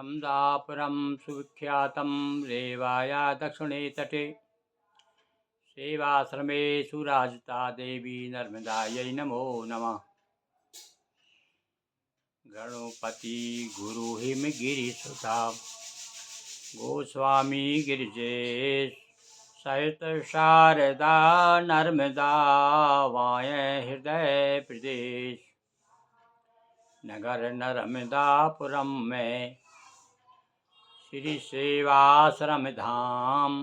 नर्मदापुरं सुविख्यातं रेवाया दक्षिणे तटे सेवाश्रमे सुराजिता देवी नर्मदायै नमो नमः। गणपति गुरु हिमगिरिसुता गोस्वामी गिरिजेश सहित शारदा नर्मदा वायं हृदय प्रदेश। नगर नर्मदापुरम में श्री सेवाश्रम धाम,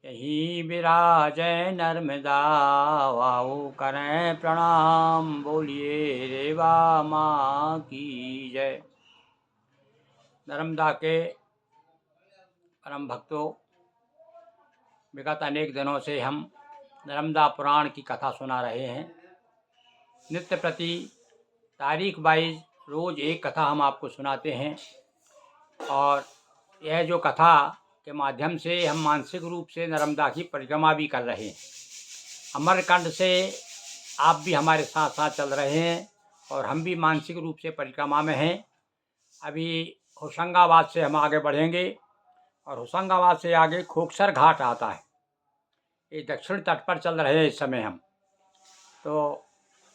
यहीं विराजै नर्मदा वाऊ करें प्रणाम। बोलिए रेवा माँ की जय। नर्मदा के परम भक्तों, विगत अनेक दिनों से हम नर्मदा पुराण की कथा सुना रहे हैं। नित्य प्रति तारीख वाइज रोज़ एक कथा हम आपको सुनाते हैं और यह जो कथा के माध्यम से हम मानसिक रूप से नर्मदा की परिक्रमा भी कर रहे हैं। अमरकंड से आप भी हमारे साथ साथ चल रहे हैं और हम भी मानसिक रूप से परिक्रमा में हैं। अभी होशंगाबाद से हम आगे बढ़ेंगे और होशंगाबाद से आगे खोखसर घाट आता है। ये दक्षिण तट पर चल रहे हैं इस समय हम। तो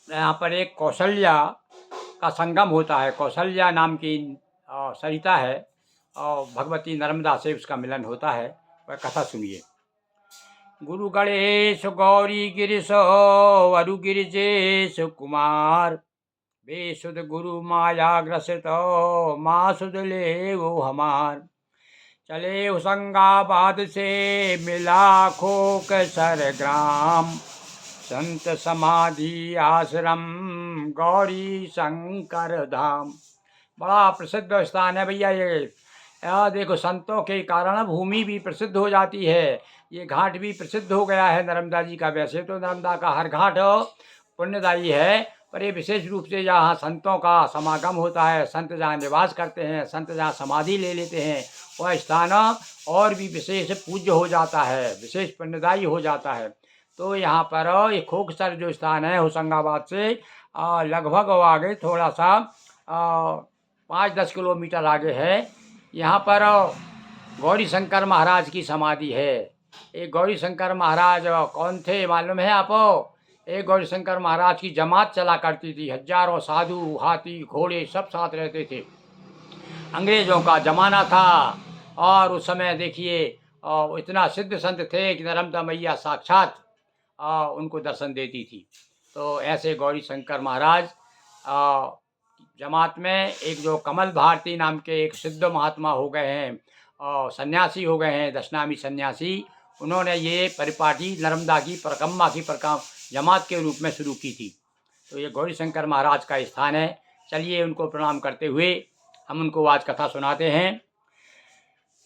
यहाँ पर एक कौशल्या का संगम होता है। कौशल्या नाम की सरिता है और भगवती नर्मदा से उसका मिलन होता है। वह कथा सुनिए। गुरु गणेश गौरी गिरीश वरु गिरिजेश कुमार, बेसुध गुरु माया ग्रसित माँ सुध ले वो हमार। चले होशंगाबाद से मिला खोखसर ग्राम, संत समाधि आश्रम गौरी शंकर धाम। बड़ा प्रसिद्ध स्थान है भैया ये। देखो, संतों के कारण भूमि भी प्रसिद्ध हो जाती है। ये घाट भी प्रसिद्ध हो गया है नर्मदा जी का। वैसे तो नर्मदा का हर घाट पुण्यदायी है, पर ये विशेष रूप से जहाँ संतों का समागम होता है, संत जहाँ निवास करते हैं, संत जहाँ समाधि ले लेते हैं, वह स्थान और भी विशेष पूज्य हो जाता है, विशेष पुण्यदायी हो जाता है। तो यहाँ पर ये खोखसर जो स्थान है होशंगाबाद से लगभग आगे थोड़ा सा 5-10 किलोमीटर आगे है। यहाँ पर गौरी शंकर महाराज की समाधि है। एक गौरी शंकर महाराज कौन थे मालूम है आपको? एक गौरी शंकर महाराज की जमात चला करती थी। हजारों साधु, हाथी, घोड़े सब साथ रहते थे। अंग्रेज़ों का ज़माना था और उस समय देखिए इतना सिद्ध संत थे कि नर्मदा मैया साक्षात उनको दर्शन देती थी। तो ऐसे गौरी शंकर महाराज जमात में एक जो कमल भारती नाम के एक सिद्ध महात्मा हो गए हैं और सन्यासी हो गए हैं, दशनामी सन्यासी। उन्होंने ये परिपाटी नर्मदा की परिक्रमा की जमात के रूप में शुरू की थी। तो ये गौरी शंकर महाराज का स्थान है। चलिए उनको प्रणाम करते हुए हम उनको आज कथा सुनाते हैं।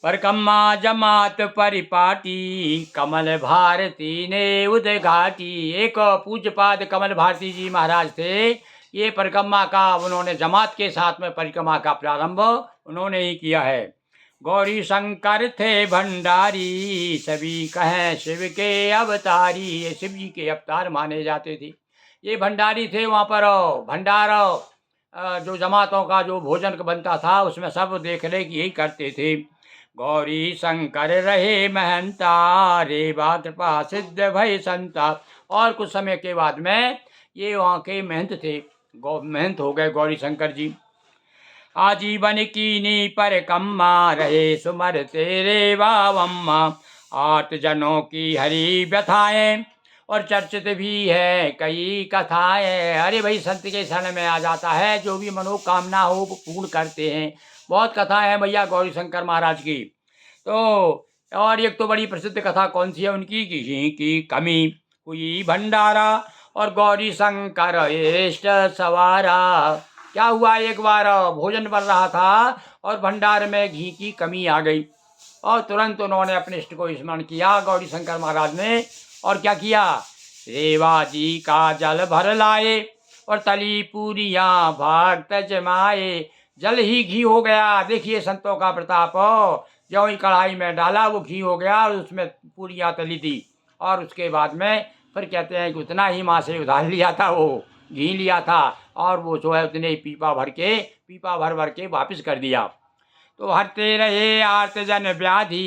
परिक्रमा जमात परिपाटी कमल भारती ने उद्घाटी। एक पूज्यपाद कमल भारती जी महाराज थे। ये परिक्रमा का उन्होंने जमात के साथ में परिक्रमा का प्रारंभ उन्होंने ही किया है। गौरी शंकर थे भंडारी, सभी कहें शिव के अवतारी। ये शिव जी के अवतार माने जाते थे। ये भंडारी थे। वहाँ पर भंडार जो जमातों का जो भोजन बनता था उसमें सब देख रेख यही करते थे। गौरी शंकर रहे महंता, रेवा कृपा सिद्ध भय संता। और कुछ समय के बाद में ये वहाँ के महंत थे, महंत हो गए गौरी शंकर जी। आजीवन कीनी परिक्रमा रहे सुमर तेरे वावम्मा। 8 जनों की हरि व्यथाएं और चर्चित भी है कई कथाएं। अरे भाई, संत के शरण में आ जाता है, जो भी मनोकामना हो वो पूर्ण करते हैं। बहुत कथाएं हैं भैया गौरी शंकर महाराज की। तो और एक तो बड़ी प्रसिद्ध कथा कौन सी है उनकी, घी की कमी हुई भंडारा और गौरी शंकर इष्ट सवारा। क्या हुआ, एक बार भोजन बन रहा था और भंडार में घी की कमी आ गई और तुरंत उन्होंने अपने इष्ट को स्मरण किया गौरी शंकर महाराज ने। और क्या किया, रेवा जी का जल भर लाए और तली पूरियां भक्त जमाए। जल ही घी हो गया। देखिए संतों का प्रताप। जो ही कढ़ाई में डाला वो घी हो गया और उसमें पूरियां तली दी। और उसके बाद में फिर कहते हैं कि उतना ही माँ से उधार लिया था, वो घी लिया था और वो जो है उतने ही पीपा भर के वापस कर दिया। तो हरते रहे आर्त जन व्याधि,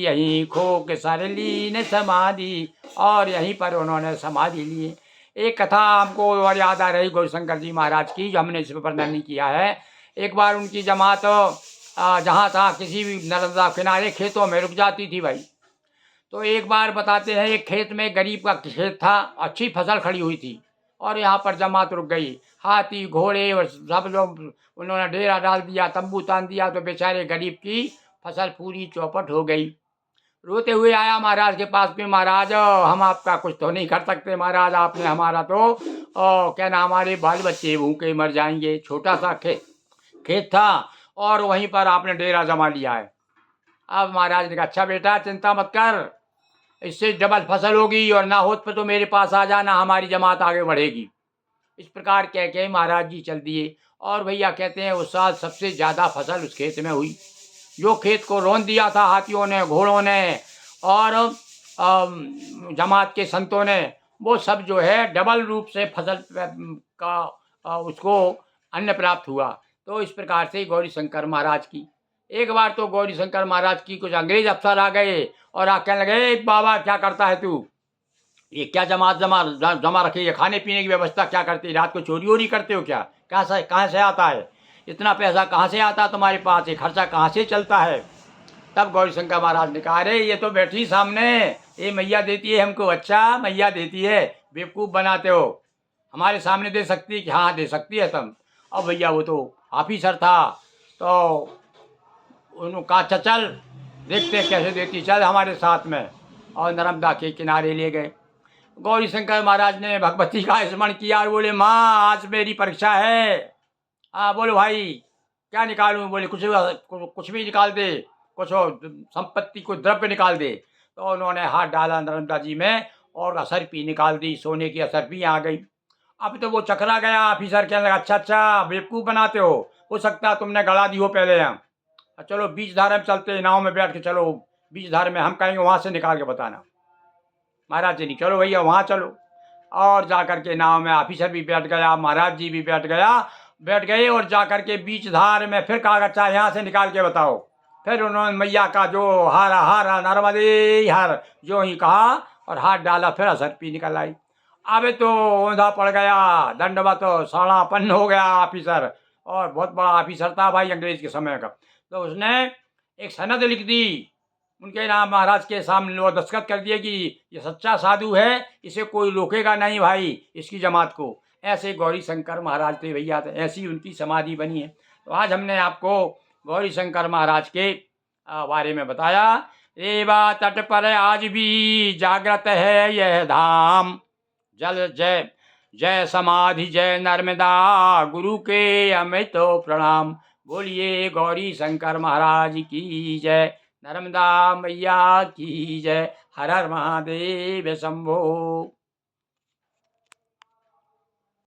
यहीं खो के सर लीन समाधि। और यहीं पर उन्होंने समाधि ली। एक कथा हमको और याद आ रही गौरीशंकर जी महाराज की, जो हमने इस पर वर्णन नहीं किया है। एक बार उनकी जमात जहाँ था किसी भी नर्मदा किनारे खेतों में रुक जाती थी भाई। तो एक बार बताते हैं, एक खेत में गरीब का खेत था, अच्छी फसल खड़ी हुई थी और यहाँ पर जमात रुक गई। हाथी घोड़े और सब लोग उन्होंने डेरा डाल दिया, तंबू तान दिया, तो बेचारे गरीब की फसल पूरी चौपट हो गई। रोते हुए आया महाराज के पास में, महाराज हम आपका कुछ तो नहीं कर सकते महाराज, आपने हमारा तो क्या ना, हमारे बाल बच्चे भूखे मर जाएंगे। छोटा सा खेत था और वहीं पर आपने डेरा जमा लिया है। अब महाराज ने कहा, अच्छा बेटा चिंता मत कर, इससे डबल फसल होगी और ना हो तो मेरे पास आ जाना, हमारी जमात आगे बढ़ेगी। इस प्रकार कह के महाराज जी चल दिए। और भैया कहते हैं उस साल सबसे ज़्यादा फसल उस खेत में हुई। जो खेत को रौंद दिया था हाथियों ने, घोड़ों ने और जमात के संतों ने, वो सब जो है डबल रूप से फसल का उसको अन्न प्राप्त हुआ। तो इस प्रकार से गौरीशंकर महाराज की, एक बार तो गौरीशंकर महाराज की कुछ अंग्रेज अफसर आ गए और कहने लगे, बाबा क्या करता है तू, ये क्या जमात जमा रखी है, खाने पीने की व्यवस्था क्या करती है, रात को चोरी वोरी करते हो क्या, कहाँ से आता है, इतना पैसा कहाँ से आता है तुम्हारे पास, ये खर्चा कहाँ से चलता है। तब गौरीशंकर महाराज ने कहा, अरे ये तो बैठी सामने, ये मैया देती है हमको। अच्छा मैया देती है, बेवकूफ़ बनाते हो, हमारे सामने दे सकती है कि हाँ दे सकती है तुम। अब भैया वो तो ऑफिसर था, तो उन्होंने कहा अच्छा चल देखते कैसे देती, चल हमारे साथ में। और नर्मदा के किनारे ले गए। गौरीशंकर महाराज ने भगवती का स्मरण किया और बोले, माँ आज मेरी परीक्षा है। हाँ बोलो भाई क्या निकालूं। बोले कुछ भी निकाल दे, कुछ संपत्ति को द्रव्य निकाल दे। तो उन्होंने हाथ डाला नर्मदा जी में और असरपी निकाल दी, सोने की असरपी आ गई। अब तो वो चकरा गया, ऑफिसर कहने लगा, अच्छा बेवकूफ़ बनाते हो सकता है तुमने गड़ा दी हो पहले यहाँ, चलो बीच धारा में चलते, नाव में बैठ के चलो बीच धारा में, हम कहेंगे वहाँ से निकाल के बताना। महाराज जी नहीं, चलो भैया वहाँ चलो। और जा कर के नाव में ऑफिसर भी बैठ गया, महाराज जी भी बैठ गए और जा कर के बीच धार में फिर कहा, अच्छा यहाँ से निकाल के बताओ। फिर उन्होंने मैया का जो हारा हारा नर्मदे हार जो ही कहा और हाथ डाला, फिर असरपी निकल आई। अब तो औंधा पड़ गया, दंडवत साड़ापन हो गया ऑफिसर, और बहुत बड़ा ऑफिसर था भाई अंग्रेज के समय का। तो उसने एक सनद लिख दी उनके नाम, महाराज के सामने वो दस्तखत कर दिए कि ये सच्चा साधु है, इसे कोई रोकेगा नहीं भाई इसकी जमात को। ऐसे गौरीशंकर महाराज थे भैया, तो ऐसी उनकी समाधि बनी है। तो आज हमने आपको गौरीशंकर महाराज के बारे में बताया। रेवा तट पर आज भी जागृत है यह धाम, जल जय जय समाधि जय नर्मदा, गुरु के अमित प्रणाम। बोलिए गौरीशंकर महाराज की जय, नर्मदा मैया की जय, हर हर महादेव शंभो।